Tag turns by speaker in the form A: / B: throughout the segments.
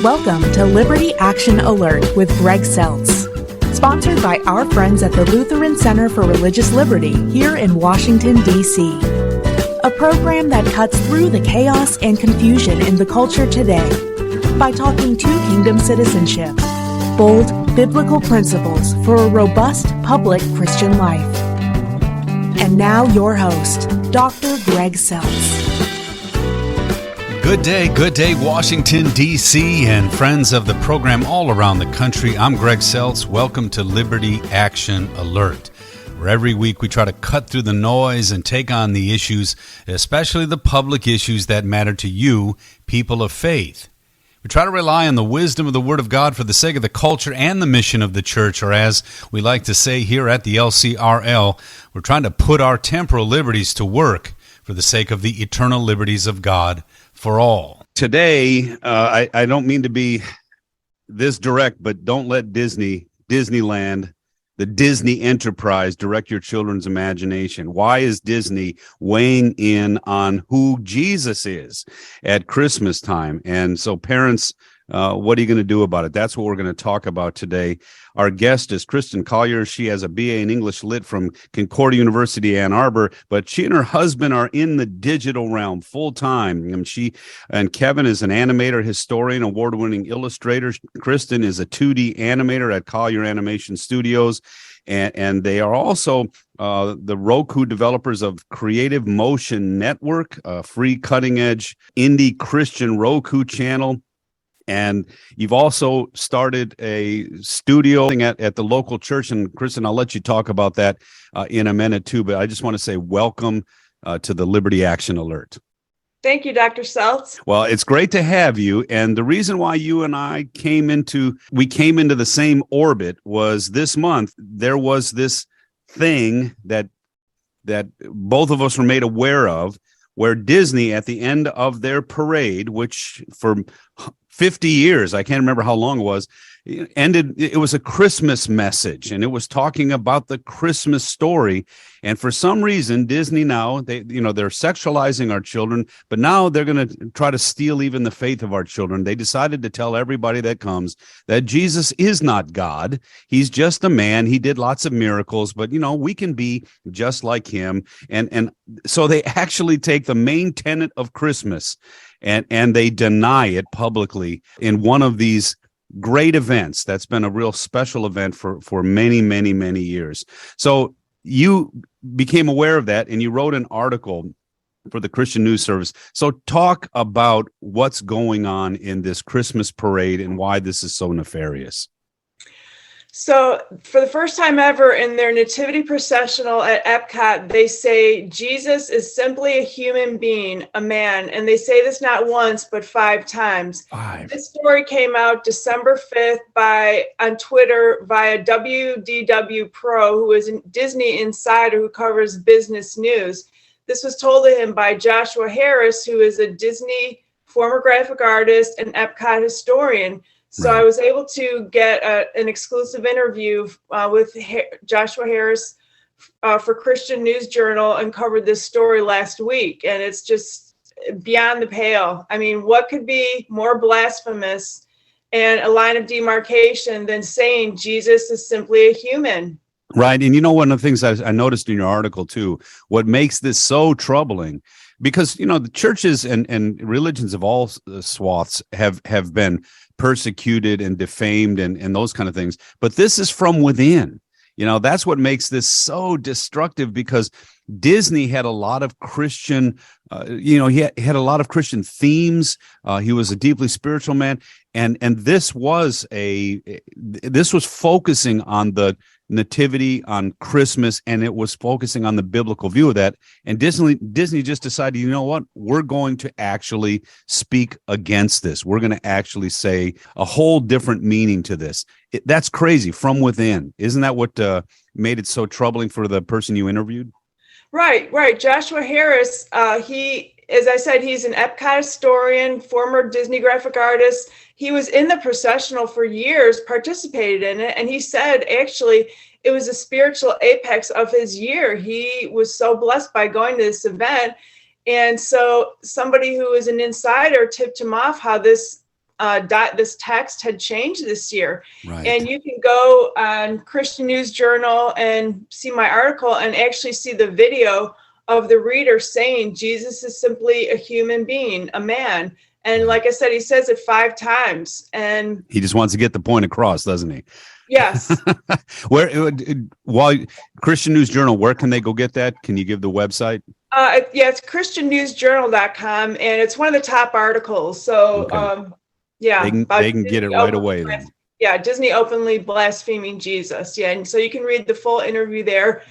A: Welcome to Liberty Action Alert with Greg SELTZ, sponsored by our friends at the Lutheran Center for Religious Liberty here in Washington, D.C. A program that cuts through the chaos and confusion in the culture today by talking to kingdom citizenship, bold biblical principles for a robust public Christian life. And now your host, Dr. Greg SELTZ.
B: Good day, Washington, D.C., and friends of the program all around the country. I'm Greg SELTZ. Welcome to Liberty Action Alert, where every week we try to cut through the noise and take on the issues, especially the public issues that matter to you, people of faith. We try to rely on the wisdom of the Word of God for the sake of the culture and the mission of the church, or as we like to say here at the LCRL, we're trying to put our temporal liberties to work for the sake of the eternal liberties of God for all. Today, I don't mean to be this direct, but don't let Disneyland, the Disney enterprise, direct your children's imagination. Why is Disney weighing in on who Jesus is at Christmas time? And so parents, what are you going to do about it? That's what we're going to talk about today. Our guest is Kristen Collier. She has a BA in English Lit from Concordia University, Ann Arbor, but she and her husband are in the digital realm full time. And Kevin is an animator, historian, award-winning illustrator. Kristen is a 2D animator at Collier Animation Studios. And they are also the Roku developers of Creative Motion Network, a free cutting-edge indie Christian Roku channel. And you've also started a studio at the local church. And Kristen, I'll let you talk about that in a minute too. But I just want to say welcome to the Liberty Action Alert.
C: Thank you, Dr. SELTZ.
B: Well, it's great to have you. And the reason why you and I came into the same orbit was this month. There was this thing that both of us were made aware of, where Disney, at the end of their parade, which for 50 years, I can't remember how long it was, ended. It was a Christmas message, and it was talking about the Christmas story. And for some reason, Disney now, they're sexualizing our children, but now they're going to try to steal even the faith of our children. They decided to tell everybody that comes that Jesus is not God. He's just a man. He did lots of miracles, but we can be just like him. And so they actually take the main tenet of Christmas and they deny it publicly in one of these great events that's been a real special event for many, many, many years. So you became aware of that and you wrote an article for the Christian News Service. So talk about what's going on in this Christmas parade and why this is so nefarious.
C: So for the first time ever in their nativity processional at Epcot, they say Jesus is simply a human being, a man. And they say this not once, but 5 times.
B: 5.
C: This story came out December 5th on Twitter via WDW Pro, who is a Disney insider who covers business news. This was told to him by Joshua Harris, who is a Disney former graphic artist and Epcot historian. So I was able to get an exclusive interview with Joshua Harris for Christian News Journal and covered this story last week. And it's just beyond the pale. I mean, what could be more blasphemous and a line of demarcation than saying Jesus is simply a human?
B: Right. And one of the things I noticed in your article, too, what makes this so troubling, because, the churches and religions of all swaths have been persecuted and defamed and those kind of things. But this is from within. That's what makes this so destructive, because Disney had a lot of Christian, he had a lot of Christian themes. He was a deeply spiritual man. And this was focusing on the nativity, on Christmas, and it was focusing on the biblical view of that. And Disney just decided, you know what, we're going to actually speak against this. We're going to actually say a whole different meaning to this. That's crazy, from within. Isn't that what made it so troubling for the person you interviewed?
C: Right. Joshua Harris, as I said, he's an Epcot historian, former Disney graphic artist. He was in the processional for years, participated in it, and he said actually it was a spiritual apex of his year. He was so blessed by going to this event. And so somebody who is an insider tipped him off how this this text had changed this year.
B: Right.
C: And you can go on Christian News Journal and see my article and actually see the video of the reader saying Jesus is simply a human being, a man. And like I said, he says it 5 times. And
B: he just wants to get the point across, doesn't he?
C: Yes.
B: While Christian News Journal, where can they go get that? Can you give the website?
C: It's christiannewsjournal.com, and it's one of the top articles. So,
B: Okay. They can get it right away then.
C: Yeah, Disney openly blaspheming Jesus. Yeah, and so you can read the full interview there.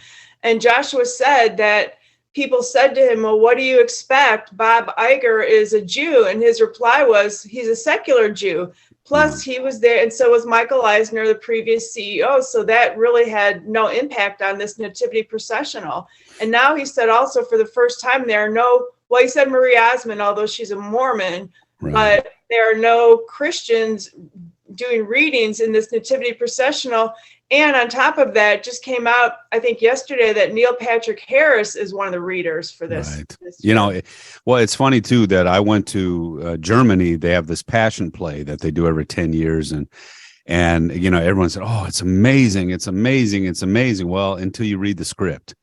C: And Joshua said that people said to him, well, what do you expect? Bob Iger is a Jew. And his reply was, he's a secular Jew. Plus, he was there, and so was Michael Eisner, the previous CEO. So that really had no impact on this nativity processional. And now he said also for the first time he said Marie Osmond, although she's a Mormon,
B: Right.
C: but there are no Christians doing readings in this nativity processional. And on top of that, just came out, I think yesterday, that Neil Patrick Harris is one of the readers for this.
B: Right.
C: this
B: It's funny too that I went to Germany. They have this passion play that they do every 10 years. And everyone said, oh, it's amazing. It's amazing. It's amazing. Well, until you read the script.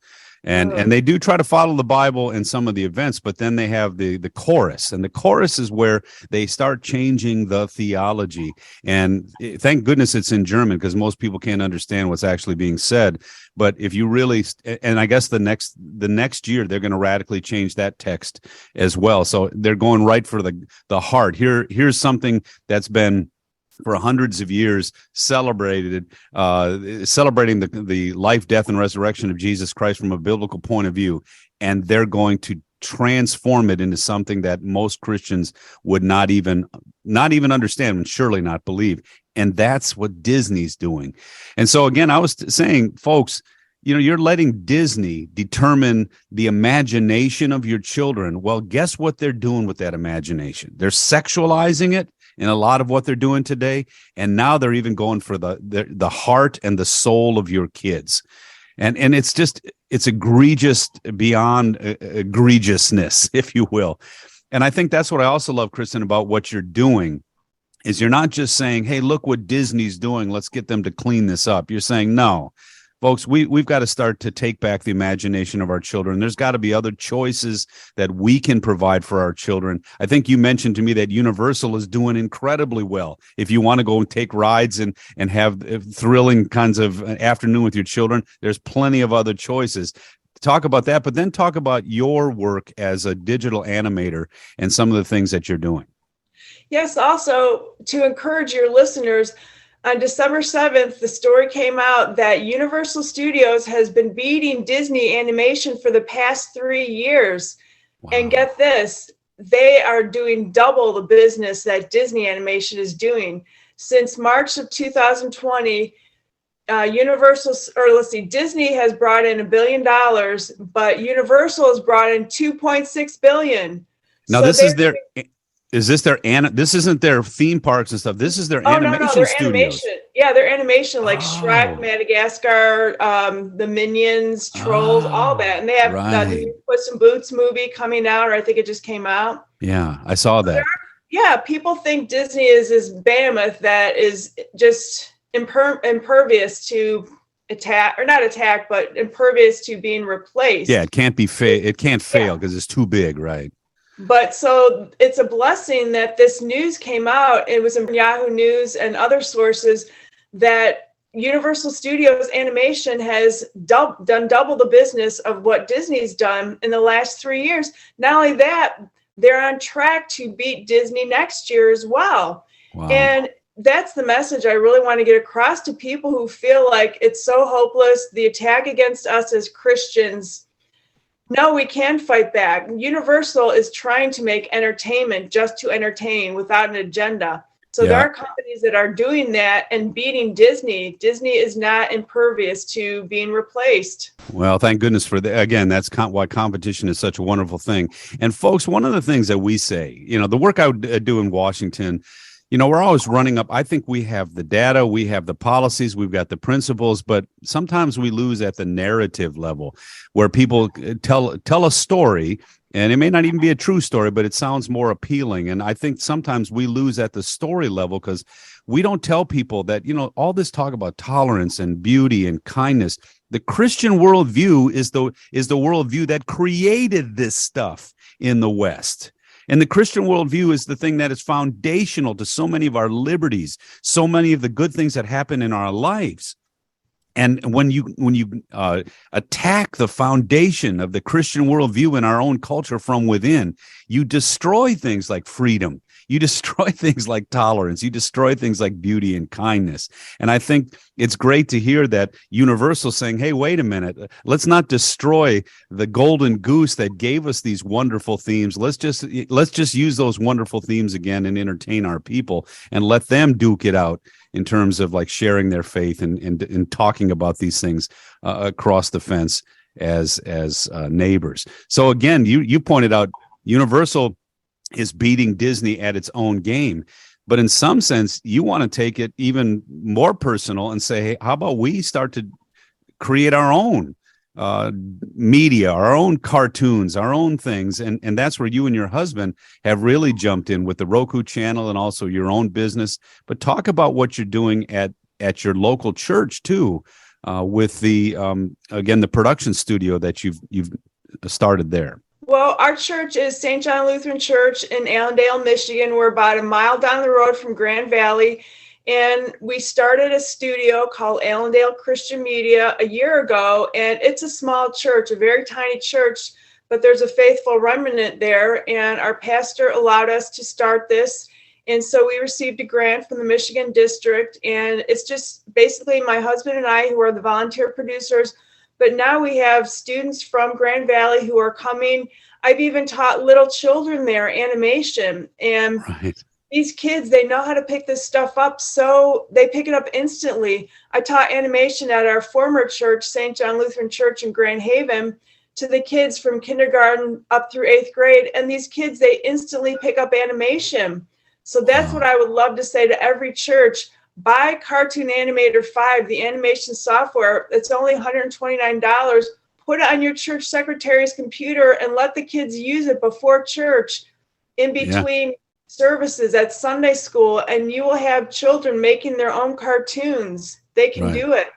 B: And they do try to follow the Bible in some of the events, but then they have the chorus, and the chorus is where they start changing the theology. And thank goodness it's in German, because most people can't understand what's actually being said. But if you really, and I guess the next year they're going to radically change that text as well. So they're going right for the heart. Here's something that's been for hundreds of years celebrating the life, death, and resurrection of Jesus Christ from a biblical point of view, and they're going to transform it into something that most Christians would not even understand and surely not believe. And that's what Disney's doing. And so again, I was saying, folks, you're letting Disney determine the imagination of your children. Well, guess what they're doing with that imagination? They're sexualizing it in a lot of what they're doing today. And now they're even going for the heart and the soul of your kids. And it's egregious beyond egregiousness, if you will. And I think that's what I also love, Kristen, about what you're doing, is you're not just saying, hey, look what Disney's doing, let's get them to clean this up. You're saying, no, folks, we've got to start to take back the imagination of our children. There's got to be other choices that we can provide for our children. I think you mentioned to me that Universal is doing incredibly well. If you want to go and take rides and have thrilling kinds of afternoon with your children, there's plenty of other choices. Talk about that, but then talk about your work as a digital animator and some of the things that you're doing.
C: Yes, also to encourage your listeners, on December 7th, the story came out that Universal Studios has been beating Disney Animation for the past 3 years. Wow. And get this, they are doing double the business that Disney Animation is doing. Since March of 2020, Disney has brought in $1 billion, but Universal has brought in $2.6 billion.
B: Now, this isn't their theme parks and stuff. This is their animation studios.
C: Animation. Yeah, their animation, like Shrek, Madagascar, the Minions, Trolls, all that. And they have the new Puss in Boots movie coming out, or I think it just came out.
B: Yeah, I saw that.
C: People think Disney is this behemoth that is just impervious to but impervious to being replaced.
B: Yeah, it can't be it can't fail because it's too big, right?
C: But so it's a blessing that this news came out. It was in Yahoo News and other sources that Universal Studios Animation has done double the business of what Disney's done in the last 3 years. Not only that, they're on track to beat Disney next year as well. Wow. And that's the message I really want to get across to people who feel like it's so hopeless, the attack against us as Christians. No, we can fight back. Universal is trying to make entertainment just to entertain without an agenda. So there are companies that are doing that and beating Disney. Disney is not impervious to being replaced.
B: Well, thank goodness for that. Again, that's why competition is such a wonderful thing. And folks, one of the things that we say, the work I do in Washington, we're always running up. I think we have the data, we have the policies, we've got the principles, but sometimes we lose at the narrative level where people tell a story And it may not even be a true story, but it sounds more appealing. And I think sometimes we lose at the story level because we don't tell people that, all this talk about tolerance and beauty and kindness. The Christian worldview is the worldview that created this stuff in the West. And the Christian worldview is the thing that is foundational to so many of our liberties, so many of the good things that happen in our lives. And when you attack the foundation of the Christian worldview in our own culture from within, you destroy things like freedom. You destroy things like tolerance. You destroy things like beauty and kindness. And I think it's great to hear that Universal saying, hey, wait a minute, let's not destroy the golden goose that gave us these wonderful themes. Let's just use those wonderful themes again and entertain our people and let them duke it out in terms of like sharing their faith and talking about these things across the fence as neighbors. So again, you pointed out Universal is beating Disney at its own game. But in some sense, you want to take it even more personal and say, hey, how about we start to create our own media, our own cartoons, our own things. And that's where you and your husband have really jumped in with the Roku channel and also your own business. But talk about what you're doing at your local church too, with the again, the production studio that you've started there.
C: Well, our church is St. John Lutheran Church in Allendale, Michigan. We're about a mile down the road from Grand Valley. And we started a studio called Allendale Christian Media a year ago. And it's a small church, a very tiny church, but there's a faithful remnant there. And our pastor allowed us to start this. And so we received a grant from the Michigan district. And it's just basically my husband and I who are the volunteer producers. But now we have students from Grand Valley who are coming. I've even taught little children there animation. And these kids, they know how to pick this stuff up, so they pick it up instantly. I taught animation at our former church, St. John Lutheran Church in Grand Haven, to the kids from kindergarten up through 8th grade. And these kids, they instantly pick up animation. So that's what I would love to say to every church. Buy Cartoon Animator 5, the animation software. It's only $129. Put it on your church secretary's computer and let the kids use it before church, in between services at Sunday school, and you will have children making their own cartoons. They can do it.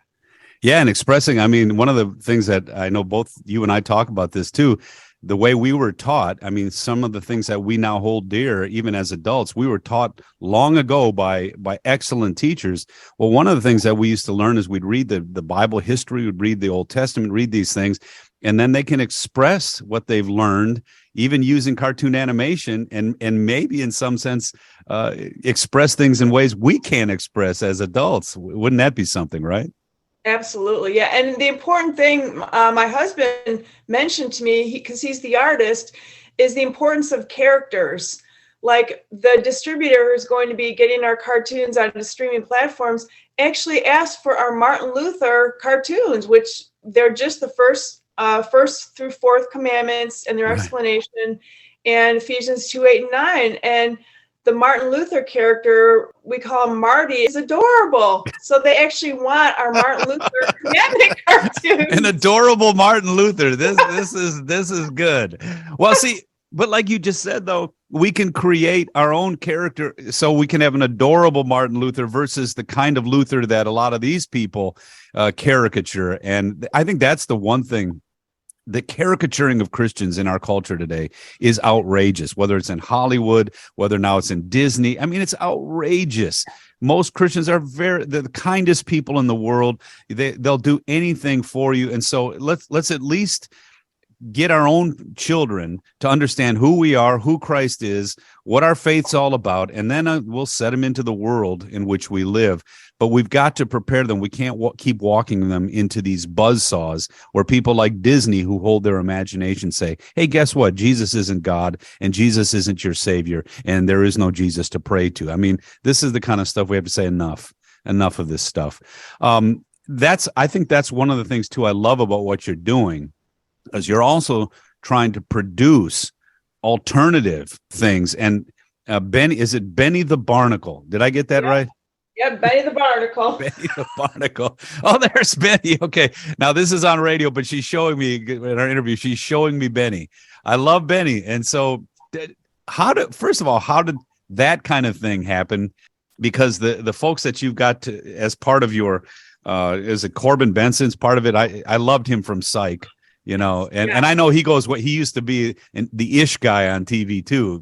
B: Yeah, and expressing, I mean, one of the things that I know both you and I talk about this too, the way we were taught, I mean, some of the things that we now hold dear, even as adults, we were taught long ago by excellent teachers. Well, one of the things that we used to learn is we'd read the Bible history, we'd read the Old Testament, read these things, and then they can express what they've learned, even using cartoon animation, and maybe in some sense express things in ways we can't express as adults. Wouldn't that be something, right?
C: Absolutely. Yeah. And the important thing my husband mentioned to me, because he's the artist, is the importance of characters. Like the distributor who's going to be getting our cartoons on the streaming platforms actually asked for our Martin Luther cartoons, which they're just the first through fourth commandments and their explanation, and Ephesians 2, 8, and 9. And the Martin Luther character, we call him Marty, is adorable. So they actually want our Martin Luther commandment cartoons.
B: An adorable Martin Luther. This is good. Well, see, but like you just said, though, we can create our own character, so we can have an adorable Martin Luther versus the kind of Luther that a lot of these people caricature. And I think that's the one thing. The caricaturing of Christians in our culture today is outrageous, whether it's in Hollywood, whether now it's in Disney. I mean, it's outrageous. Most Christians are the kindest people in the world. They'll do anything for you. And so let's at least get our own children to understand who we are, who Christ is, what our faith's all about, and then we'll set them into the world in which we live. But we've got to prepare them. We can't keep walking them into these buzzsaws where people like Disney, who hold their imagination, say, hey, guess what? Jesus isn't God, and Jesus isn't your Savior, and there is no Jesus to pray to. I mean, this is the kind of stuff we have to say enough of this stuff. I think that's one of the things, too, I love about what you're doing, because you're also trying to produce alternative things. And Benny, is it Benny the Barnacle? Did I get that right?
C: Yeah, Benny the Barnacle.
B: Benny the Barnacle. Oh, there's Benny. Okay. Now this is on radio, but she's showing me in our interview, she's showing me Benny. I love Benny. And so first of all, how did that kind of thing happen? Because the folks that you've got to, as part of your, is it Corbin Benson's part of it? I loved him from Psych. And I know he used to be the ish guy on TV too.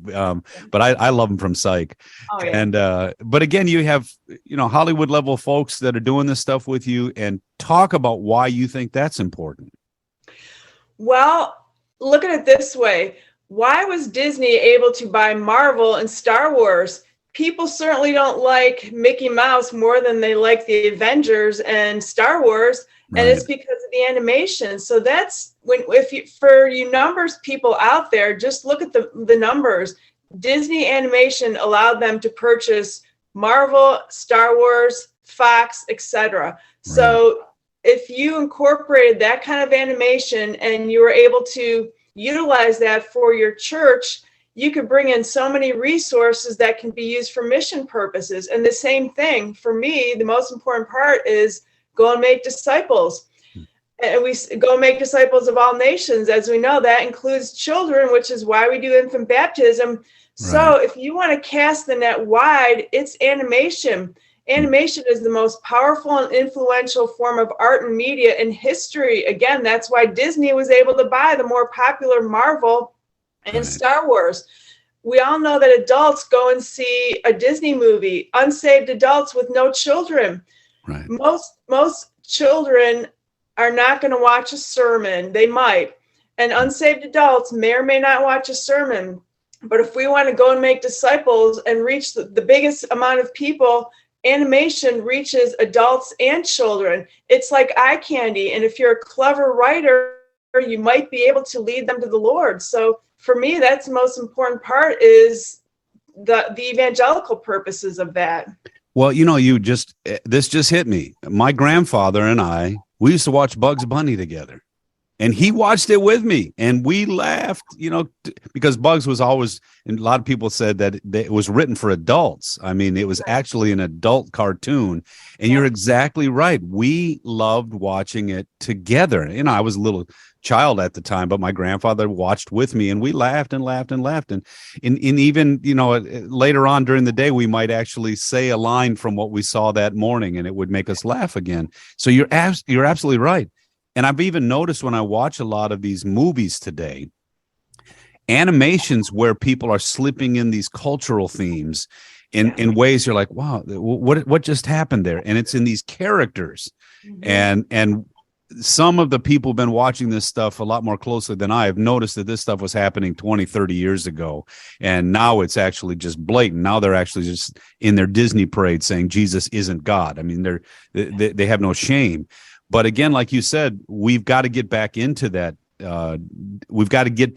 B: But I love him from Psych. Oh, yeah. And, but again, you have, Hollywood level folks that are doing this stuff with you, and talk about why you think that's important.
C: Well, look at it this way. Why was Disney able to buy Marvel and Star Wars? People certainly don't like Mickey Mouse more than they like the Avengers and Star Wars. And it's because of the animation. So that's for you numbers people out there, just look at the numbers. Disney Animation allowed them to purchase Marvel, Star Wars, Fox, etc. Right. So if you incorporated that kind of animation and you were able to utilize that for your church, you could bring in so many resources that can be used for mission purposes. And the same thing for me, the most important part is go and make disciples. And we go make disciples of all nations. As we know, that includes children, which is why we do infant baptism. Right. So if you want to cast the net wide, it's animation. Animation is the most powerful and influential form of art and media in history. Again, that's why Disney was able to buy the more popular Marvel and Star Wars. We all know that adults go and see a Disney movie, unsaved adults with no children. Right. Most children are not going to watch a sermon. They might. And unsaved adults may or may not watch a sermon. But if we want to go and make disciples and reach the biggest amount of people, animation reaches adults and children. It's like eye candy. And if you're a clever writer, you might be able to lead them to the Lord. So for me, that's the most important part, is the evangelical purposes of that.
B: Well, this just hit me. My grandfather and we used to watch Bugs Bunny together, and he watched it with me, and we laughed, because Bugs was always, and a lot of people said that it was written for adults. I mean, it was actually an adult cartoon, and you're exactly right. We loved watching it together. I was a little child at the time, but my grandfather watched with me, and we laughed and laughed and laughed. And even, later on during the day, we might actually say a line from what we saw that morning, and it would make us laugh again. So you're absolutely right. And I've even noticed when I watch a lot of these movies today, animations where people are slipping in these cultural themes in ways you're like, wow, what just happened there? And it's in these characters. Mm-hmm. And some of the people who've been watching this stuff a lot more closely than I have noticed that this stuff was happening 20, 30 years ago. And now it's actually just blatant. Now they're actually just in their Disney parade saying Jesus isn't God. I mean, they have no shame. But again, like you said, we've got to get back into that. We've got to get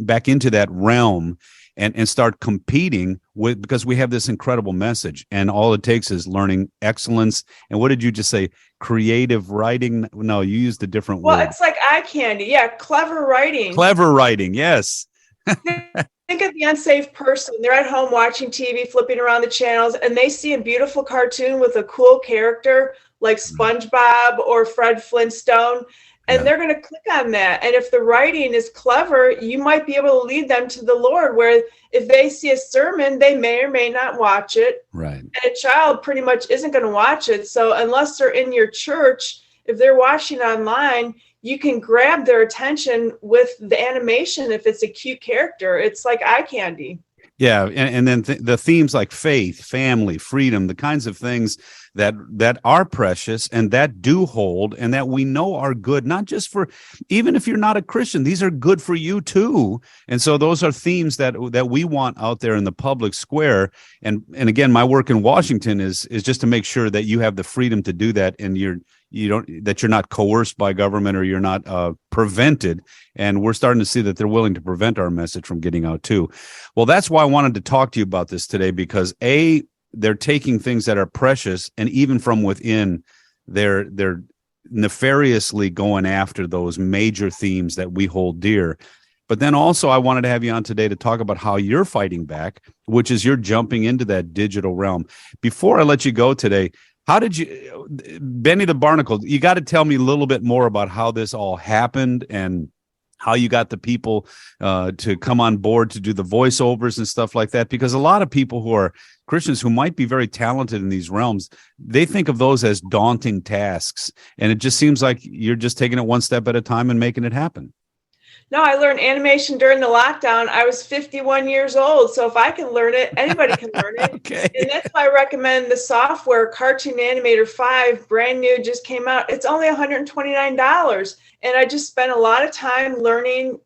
B: back into that realm and start competing because we have this incredible message, and all it takes is learning excellence. And what did you just say? Creative writing? No, you used a different word.
C: Well, it's like eye candy. Yeah, clever writing.
B: Clever writing, yes.
C: Think of the unsaved person. They're at home watching TV, flipping around the channels, and they see a beautiful cartoon with a cool character like SpongeBob or Fred Flintstone. And they're going to click on that. And if the writing is clever, you might be able to lead them to the Lord, where if they see a sermon, they may or may not watch it. Right. And a child pretty much isn't going to watch it. So unless they're in your church, if they're watching online, you can grab their attention with the animation. If it's a cute character, it's like eye candy.
B: Yeah. And then the themes like faith, family, freedom, the kinds of things that are precious and that do hold and that we know are good, not just for, even if you're not a Christian, these are good for you too. And so those are themes that we want out there in the public square. And again, my work in Washington is just to make sure that you have the freedom to do that, and you're not coerced by government, or you're not prevented. And we're starting to see that they're willing to prevent our message from getting out too. Well, that's why I wanted to talk to you about this today, because they're taking things that are precious, and even from within, they're nefariously going after those major themes that we hold dear. But then also I wanted to have you on today to talk about how you're fighting back, which is you're jumping into that digital realm. Before I let you go today, how did you, Benny the Barnacle, you got to tell me a little bit more about how this all happened and how you got the people to come on board to do the voiceovers and stuff like that, because a lot of people who are Christians who might be very talented in these realms, they think of those as daunting tasks, and it just seems like you're just taking it one step at a time and making it happen.
C: No, I learned animation during the lockdown. I was 51 years old, so if I can learn it, anybody can learn it.
B: Okay.
C: And that's why I recommend the software Cartoon Animator 5, brand new, just came out. It's only $129, and I just spent a lot of time learning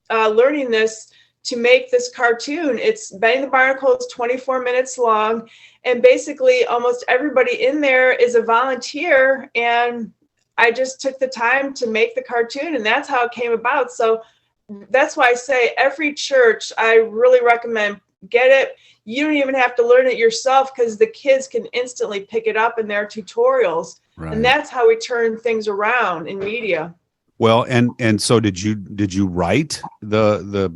C: this to make this cartoon. It's Benny the Barnacle is 24 minutes long, and basically almost everybody in there is a volunteer, and I just took the time to make the cartoon, and that's how it came about. So that's why I say every church, I really recommend get it. You don't even have to learn it yourself because the kids can instantly pick it up in their tutorials. Right. And that's how we turn things around in media.
B: Well, and so did you write the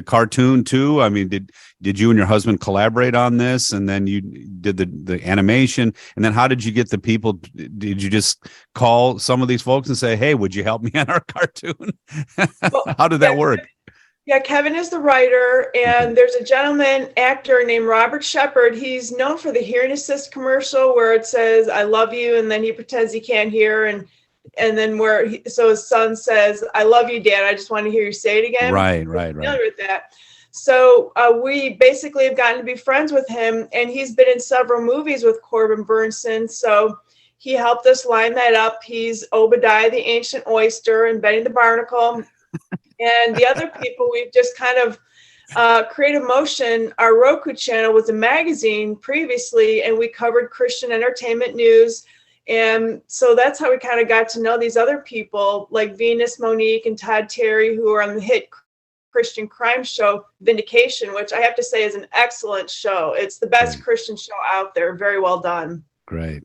B: cartoon too? I mean, did you and your husband collaborate on this, and then you did the animation, and then how did you get the people? Did you just call some of these folks and say, "Hey, would you help me on our cartoon?" Well, how did that work?
C: Yeah, Kevin is the writer, and there's a gentleman actor named Robert Shepard. He's known for the hearing assist commercial where it says "I love you," and then he pretends he can't hear, and then so his son says, "I love you, Dad. I just want to hear you say it again." Right. Familiar with that. So we basically have gotten to be friends with him, and he's been in several movies with Corbin Burnson. So he helped us line that up. He's Obadiah the Ancient Oyster and Benny the Barnacle. And the other people, we've just kind of Creative Motion, our Roku channel was a magazine previously, and we covered Christian entertainment news. And so that's how we kind of got to know these other people like Venus Monique and Todd Terry, who are on the hit Christian crime show Vindication, which I have to say is an excellent show. It's the best Christian show out there. Very well done. Great.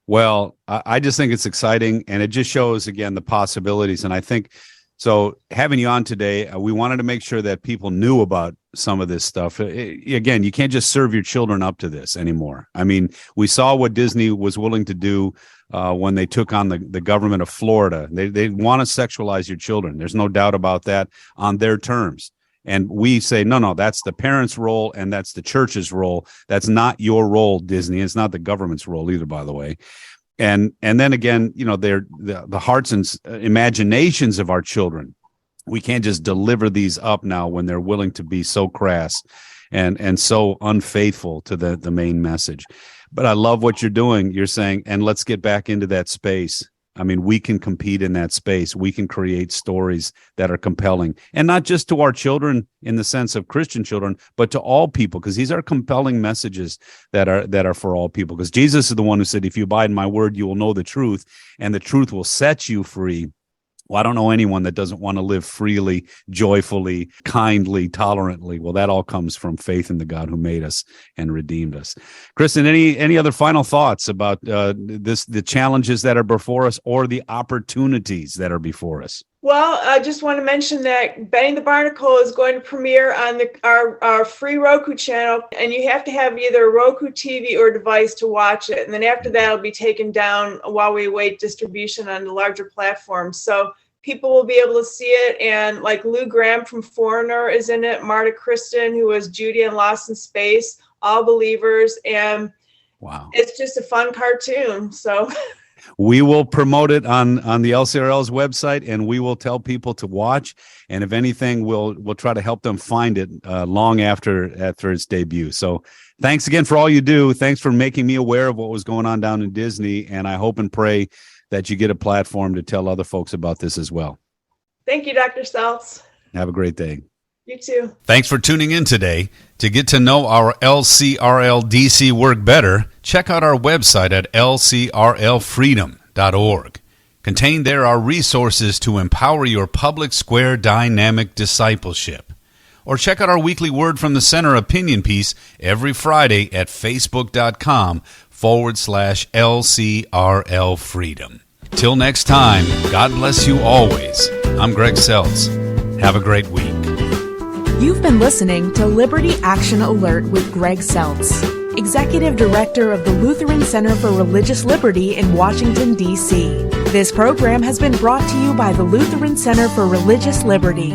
B: Well, I just think it's exciting, and it just shows, again, the possibilities. And I think, so having you on today, we wanted to make sure that people knew about some of this stuff. Again, you can't just serve your children up to this anymore. I mean, we saw what Disney was willing to do when they took on the government of Florida. They want to sexualize your children. There's no doubt about that on their terms. And we say, no, that's the parents' role and that's the church's role. That's not your role, Disney. It's not the government's role either, by the way. And then again, they're the hearts and imaginations of our children. We can't just deliver these up now when they're willing to be so crass and so unfaithful to the main message. But I love what you're doing. You're saying, and let's get back into that space. I mean, we can compete in that space. We can create stories that are compelling, and not just to our children in the sense of Christian children, but to all people, because these are compelling messages that are for all people. Because Jesus is the one who said, if you abide in my word, you will know the truth, and the truth will set you free. Well, I don't know anyone that doesn't want to live freely, joyfully, kindly, tolerantly. Well, that all comes from faith in the God who made us and redeemed us. Kristen, any other final thoughts about the challenges that are before us or the opportunities that are before us?
C: Well, I just want to mention that Benny the Barnacle is going to premiere on our free Roku channel, and you have to have either a Roku TV or device to watch it. And then after that, it'll be taken down while we await distribution on the larger platforms. So people will be able to see it. And like Lou Graham from Foreigner is in it, Marta Kristen, who was Judy in Lost in Space, all believers. And wow, it's just a fun cartoon. So
B: we will promote it on the LCRL's website, and we will tell people to watch. And if anything, we'll try to help them find it long after its debut. So thanks again for all you do. Thanks for making me aware of what was going on down in Disney. And I hope and pray that you get a platform to tell other folks about this as well.
C: Thank you, Dr. SELTZ.
B: Have a great day.
C: You too.
B: Thanks for tuning in today. To get to know our LCRL-DC work better, check out our website at lcrlfreedom.org. Contained there are resources to empower your public square dynamic discipleship. Or check out our weekly Word from the Center opinion piece every Friday at facebook.com/LCRL Freedom. Till next time, God bless you always. I'm Greg SELTZ. Have a great week.
A: You've been listening to Liberty Action Alert with Greg Seltz, Executive Director of the Lutheran Center for Religious Liberty in Washington, D.C. This program has been brought to you by the Lutheran Center for Religious Liberty.